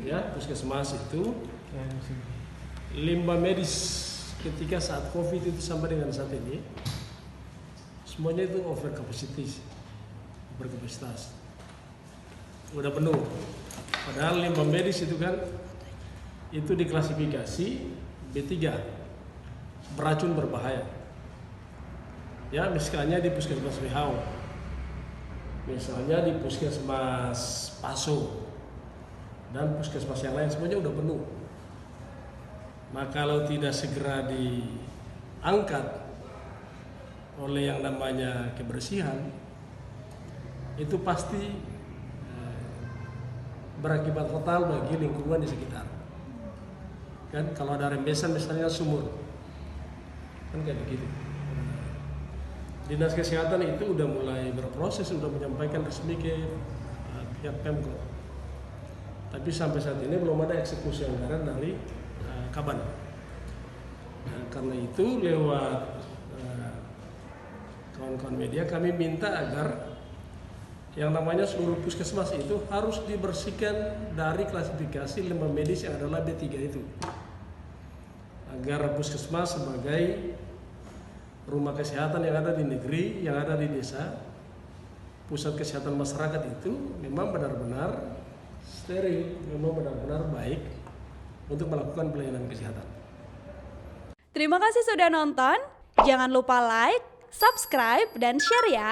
ya puskesmas itu limbah medis ketika saat COVID itu sampai dengan saat ini semuanya itu overkapasitas, udah penuh. Padahal limbah medis itu kan itu diklasifikasi B3, beracun berbahaya. Ya, misalnya di puskesmas WHO, misalnya di puskesmas Paso, dan puskesmas yang lain semuanya udah penuh. Nah, kalau tidak segera diangkat oleh yang namanya kebersihan, itu pasti berakibat fatal bagi lingkungan di sekitar. Kan kalau ada rembesan misalnya sumur, kan kayak begitu. Dinas Kesehatan itu udah mulai berproses, udah menyampaikan resmi ke pihak Pemkot. Tapi sampai saat ini belum ada eksekusi anggaran dari Kaban. Nah, karena itu lewat kawan-kawan media kami minta agar yang namanya seluruh puskesmas itu harus dibersihkan dari klasifikasi limbah medis yang adalah B3 itu. Agar puskesmas sebagai rumah kesehatan yang ada di negeri, yang ada di desa, pusat kesehatan masyarakat itu memang benar-benar steril, memang benar-benar baik untuk melakukan pelayanan kesehatan. Terima kasih sudah nonton. Jangan lupa like, subscribe, dan share ya.